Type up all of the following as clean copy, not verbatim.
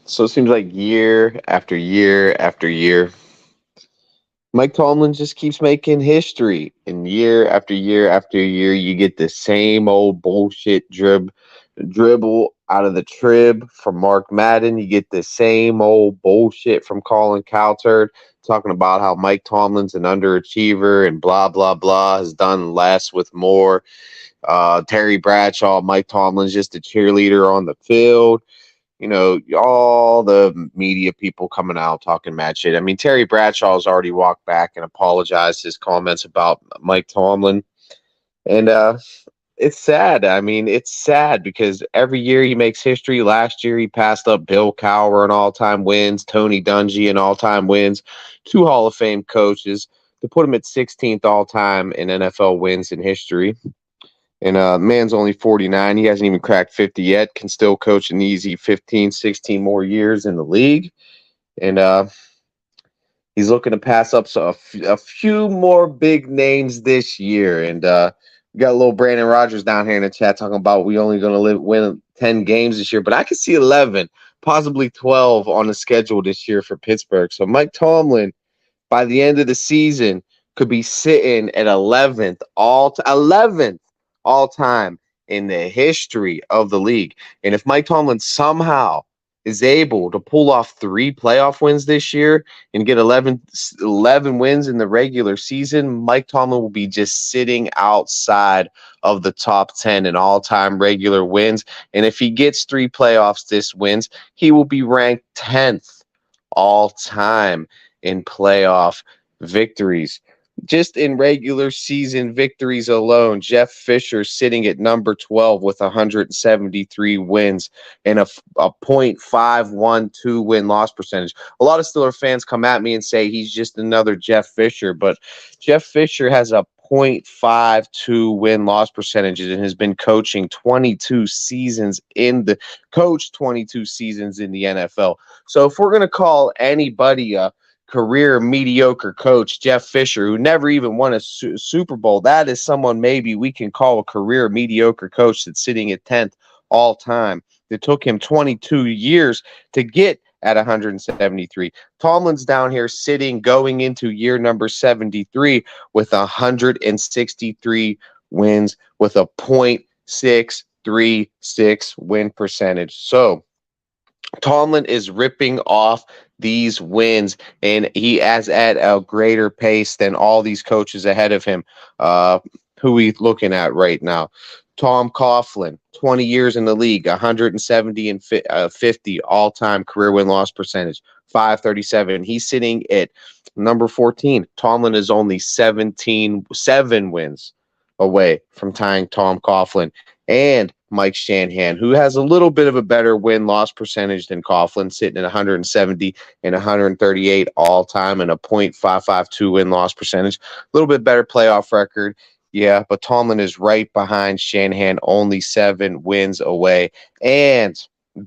So it seems like year after year after year, Mike Tomlin just keeps making history. And year after year after year, you get the same old bullshit dribble out of the trib from Mark Madden. You get the same old bullshit from Colin Cowherd talking about how Mike Tomlin's an underachiever and blah, blah, blah, has done less with more. Terry Bradshaw, Mike Tomlin's just a cheerleader on the field. All the media people coming out talking mad shit. I mean, Terry Bradshaw's already walked back and apologized his comments about Mike Tomlin. And it's sad. I mean, it's sad because every year he makes history. Last year he passed up Bill Cowher in all-time wins, Tony Dungy in all-time wins, two Hall of Fame coaches to put him at 16th all-time in NFL wins in history. And man's only 49. He hasn't even cracked 50 yet. Can still coach an easy 15, 16 more years in the league. And he's looking to pass up a few more big names this year. And we got a little Brandon Rogers down here in the chat talking about we only going to win 10 games this year. But I could see 11, possibly 12 on the schedule this year for Pittsburgh. So Mike Tomlin, by the end of the season, could be sitting at 11th all time in the history of the league. And if Mike Tomlin somehow is able to pull off 3 playoff wins this year and get 11 wins in the regular season, Mike Tomlin will be just sitting outside of the top 10 in all-time regular wins. And if he gets 3 playoffs this wins, he will be ranked 10th all-time in playoff victories. Just in regular season victories alone, Jeff Fisher sitting at number 12 with 173 wins and a .512 win-loss percentage. A lot of Steeler fans come at me and say he's just another Jeff Fisher, but Jeff Fisher has a .52 win-loss percentage and has been coaching 22 seasons in the NFL. So if we're going to call anybody a career mediocre coach, Jeff Fisher, who never even won a Super Bowl, that is someone maybe we can call a career mediocre coach that's sitting at 10th all time. It took him 22 years to get at 173. Tomlin's down here sitting going into year number 73 with 163 wins with a .636 win percentage. So Tomlin is ripping off these wins, and he is at a greater pace than all these coaches ahead of him. Who we looking at right now? Tom Coughlin, 20 years in the league, 170 and 50 all-time career win-loss percentage, 537. He's sitting at number 14. Tomlin is only 7 wins away from tying Tom Coughlin and Mike Shanahan, who has a little bit of a better win-loss percentage than Coughlin, sitting at 170 and 138 all-time and a .552 win-loss percentage. A little bit better playoff record, yeah, but Tomlin is right behind Shanahan, only 7 wins away. And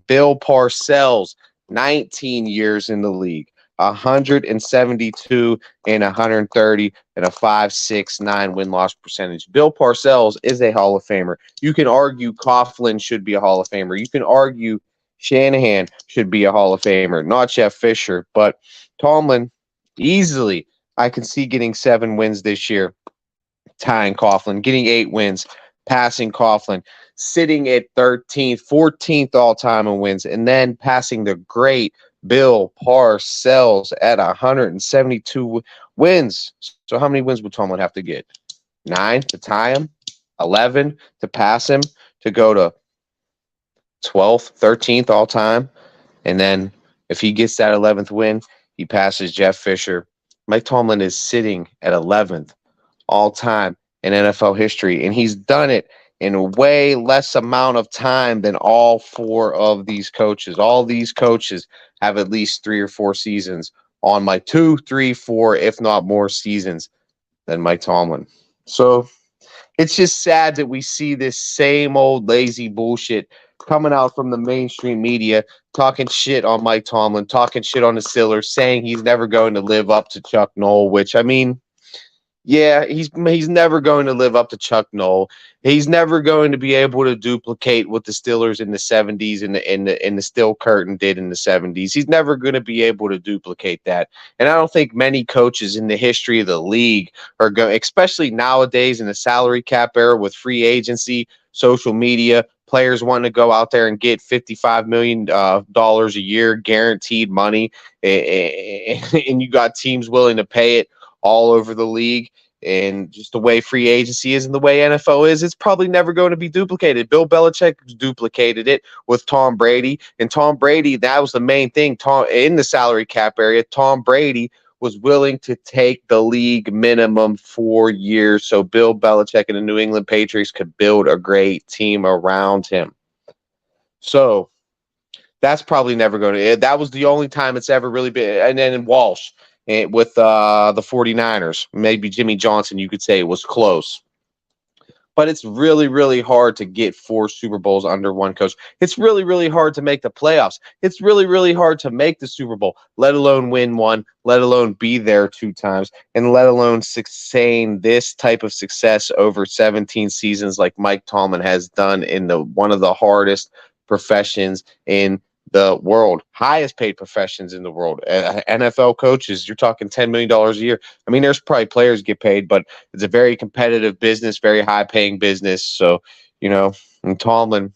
Bill Parcells, 19 years in the league, 172 and 130 and a 5.69 win-loss percentage. Bill Parcells is a Hall of Famer. You can argue Coughlin should be a Hall of Famer. You can argue Shanahan should be a Hall of Famer, not Jeff Fisher, but Tomlin easily I can see getting 7 wins this year, tying Coughlin, getting 8 wins, passing Coughlin, sitting at 13th, 14th all-time in wins, and then passing the great Bill Parcells at 172 wins. So how many wins would Tomlin have to get? 9 to tie him, 11 to pass him, to go to 12th, 13th all time. And then if he gets that 11th win, he passes Jeff Fisher. Mike Tomlin is sitting at 11th all time in NFL history, and he's done it in a way less amount of time than all 4 of these coaches. All these coaches have at least 3 or 4 seasons on my 2, 3, 4, if not more seasons than Mike Tomlin. So it's just sad that we see this same old lazy bullshit coming out from the mainstream media, talking shit on Mike Tomlin, talking shit on the Steelers, saying he's never going to live up to Chuck Noll, which, I mean, Yeah, he's never going to live up to Chuck Noll. He's never going to be able to duplicate what the Steelers in the 70s and the Steel Curtain did in the 70s. He's never going to be able to duplicate that. And I don't think many coaches in the history of the league are going, especially nowadays in the salary cap era with free agency, social media, players wanting to go out there and get $55 million dollars a year guaranteed money, and you got teams willing to pay it all over the league. And just the way free agency is and the way NFL is, it's probably never going to be duplicated. Bill Belichick duplicated it with Tom Brady. And Tom Brady, that was the main thing. Tom, in the salary cap area, Tom Brady was willing to take the league minimum 4 years so Bill Belichick and the New England Patriots could build a great team around him. So that's probably never going to. That was the only time it's ever really been. And then Walsh with the 49ers, maybe Jimmy Johnson, you could say was close. But it's really, really hard to get 4 Super Bowls under one coach. It's really, really hard to make the playoffs. It's really, really hard to make the Super Bowl, let alone win one, let alone be there 2 times, and let alone sustain this type of success over 17 seasons like Mike Tomlin has done in the one of the hardest professions in the world, highest paid professions in the world. NFL coaches, you're talking $10 million a year. I mean, there's probably players get paid, but it's a very competitive business, very high paying business. So, and Tomlin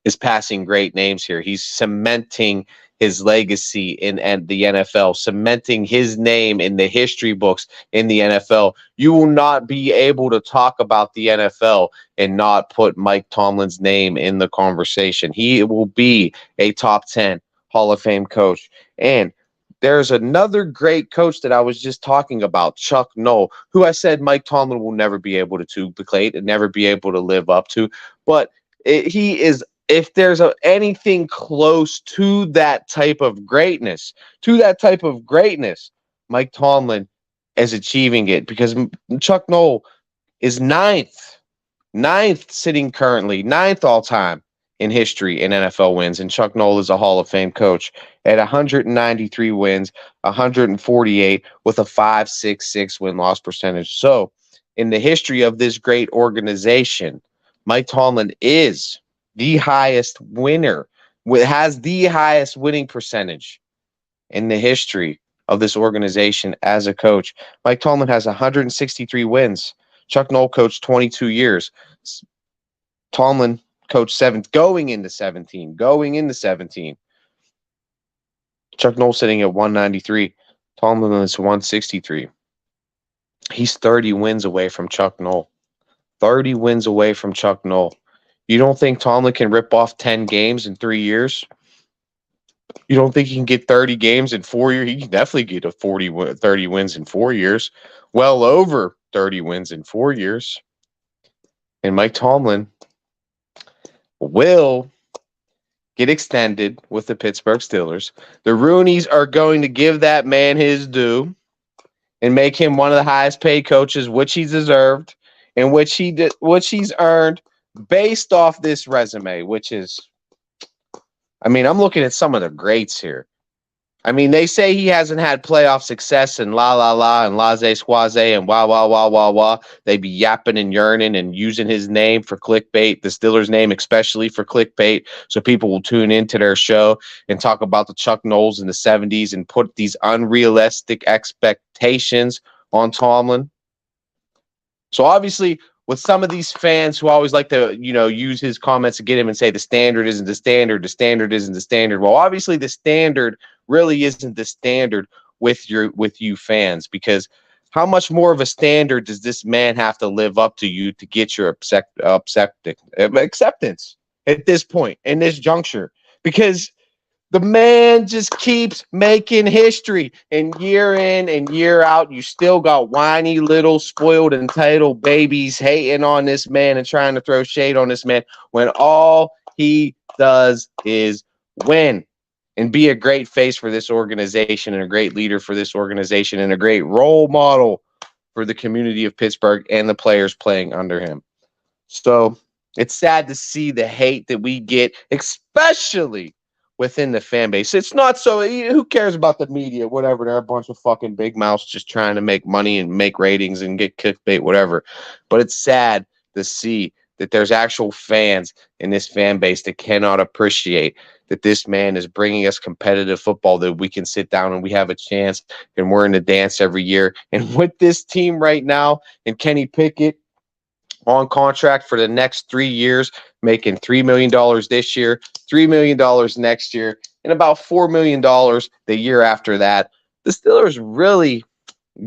is passing great names here. He's cementing his legacy in the NFL, cementing his name in the history books in the NFL. You will not be able to talk about the NFL and not put Mike Tomlin's name in the conversation. He will be a top 10 Hall of Fame coach. And there's another great coach that I was just talking about, Chuck Noll, who I said Mike Tomlin will never be able to duplicate and never be able to live up to. But he is, if there's anything close to that type of greatness, Mike Tomlin is achieving it because Chuck Noll is ninth sitting currently, ninth all time in history in NFL wins. And Chuck Noll is a Hall of Fame coach at 193 wins, 148 with a 5.66 win-loss percentage. So in the history of this great organization, Mike Tomlin is the highest winner, has the highest winning percentage in the history of this organization as a coach. Mike Tomlin has 163 wins. Chuck Noll coached 22 years. Tomlin coached going into 17. Chuck Noll sitting at 193. Tomlin is 163. He's 30 wins away from Chuck Noll. 30 wins away from Chuck Noll. You don't think Tomlin can rip off 10 games in 3 years? You don't think he can get 30 games in 4 years? He can definitely get 30 wins in 4 years. Well over 30 wins in 4 years. And Mike Tomlin will get extended with the Pittsburgh Steelers. The Roonies are going to give that man his due and make him one of the highest paid coaches, which he deserved and which he's earned based off this resume, which is, I mean, I'm looking at some of the greats here. I mean, they say he hasn't had playoff success and and laissez squaze and wah. They be yapping and yearning and using his name for clickbait, the Steelers name especially for clickbait, so people will tune into their show and talk about the Chuck Knowles in the 70s and put these unrealistic expectations on Tomlin. So obviously, with some of these fans who always like to, use his comments to get him and say the standard isn't the standard, the standard isn't the standard. Well, obviously the standard really isn't the standard with you fans, because how much more of a standard does this man have to live up to you to get your acceptance at this point, in this juncture? Because the man just keeps making history, and year in and year out, you still got whiny little spoiled entitled babies hating on this man and trying to throw shade on this man when all he does is win and be a great face for this organization and a great leader for this organization and a great role model for the community of Pittsburgh and the players playing under him. So it's sad to see the hate that we get, especially within the fan base. It's not so, who cares about the media, whatever. They're a bunch of fucking big mouths just trying to make money and make ratings and get clickbait, whatever. But it's sad to see that there's actual fans in this fan base that cannot appreciate that this man is bringing us competitive football, that we can sit down and we have a chance and we're in the dance every year. And with this team right now and Kenny Pickett on contract for the next 3 years, making $3 million this year, $3 million next year, and about $4 million the year after that, the Steelers really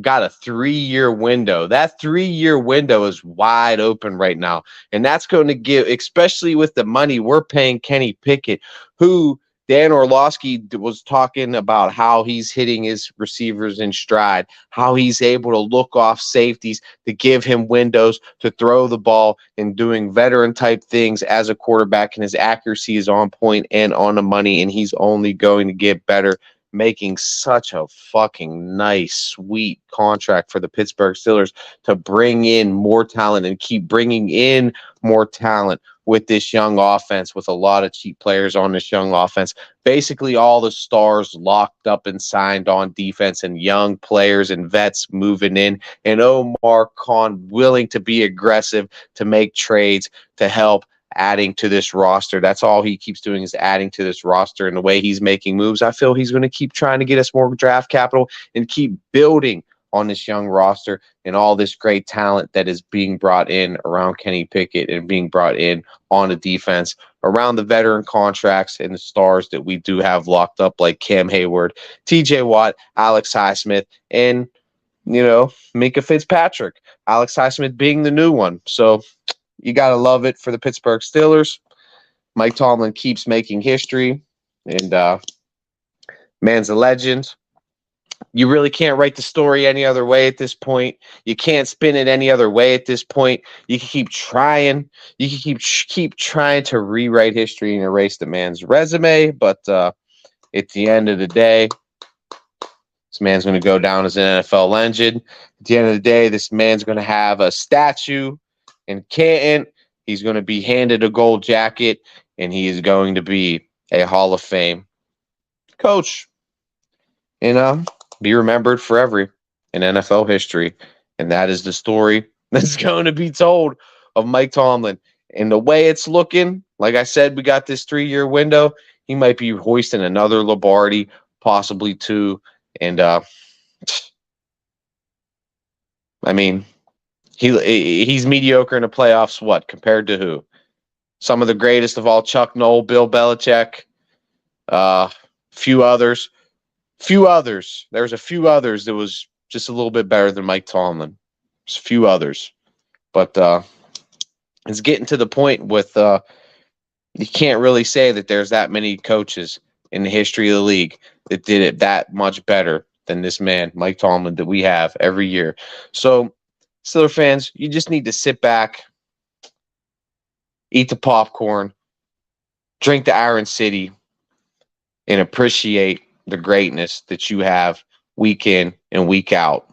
got a 3-year window. That 3-year window is wide open right now. And that's going to give, especially with the money we're paying Kenny Pickett, who Dan Orlovsky was talking about how he's hitting his receivers in stride, how he's able to look off safeties to give him windows to throw the ball and doing veteran type things as a quarterback. And his accuracy is on point and on the money. And he's only going to get better, making such a fucking nice, sweet contract for the Pittsburgh Steelers to bring in more talent and keep bringing in more talent with this young offense, with a lot of cheap players on this young offense. Basically, all the stars locked up and signed on defense, and young players and vets moving in, and Omar Khan willing to be aggressive, to make trades, to help adding to this roster. That's all he keeps doing, is adding to this roster. And the way he's making moves, I feel he's going to keep trying to get us more draft capital and keep building on this young roster and all this great talent that is being brought in around Kenny Pickett and being brought in on the defense, around the veteran contracts and the stars that we do have locked up, like Cam Hayward, TJ Watt, Alex Highsmith, and, Minka Fitzpatrick. Alex Highsmith being the new one. So you got to love it for the Pittsburgh Steelers. Mike Tomlin keeps making history, and man's a legend. You really can't write the story any other way at this point. You can't spin it any other way at this point. You can keep trying. You can keep trying to rewrite history and erase the man's resume, but at the end of the day, this man's going to go down as an NFL legend. At the end of the day, this man's going to have a statue in Canton. He's going to be handed a gold jacket, and he is going to be a Hall of Fame coach. Be remembered forever in NFL history. And that is the story that's going to be told of Mike Tomlin. And the way it's looking, like I said, we got this 3-year window. He might be hoisting another Lombardi, possibly 2. And he's mediocre in the playoffs. What, compared to who? Some of the greatest of all: Chuck Noll, Bill Belichick, few others. There's a few others that was just a little bit better than Mike Tomlin. There's a few others. But it's getting to the point with you can't really say that there's that many coaches in the history of the league that did it that much better than this man, Mike Tomlin, that we have every year. So, Steelers fans, you just need to sit back, eat the popcorn, drink the Iron City, and appreciate the greatness that you have week in and week out.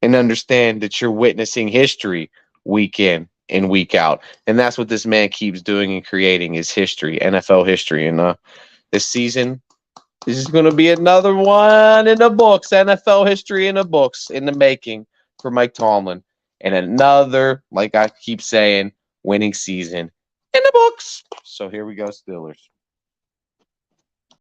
And understand that you're witnessing history week in and week out. And that's what this man keeps doing and creating, is history, NFL history. And this season, this is going to be another one in the books, NFL history in the books, in the making for Mike Tomlin. And another, like I keep saying, winning season in the books. So here we go, Steelers.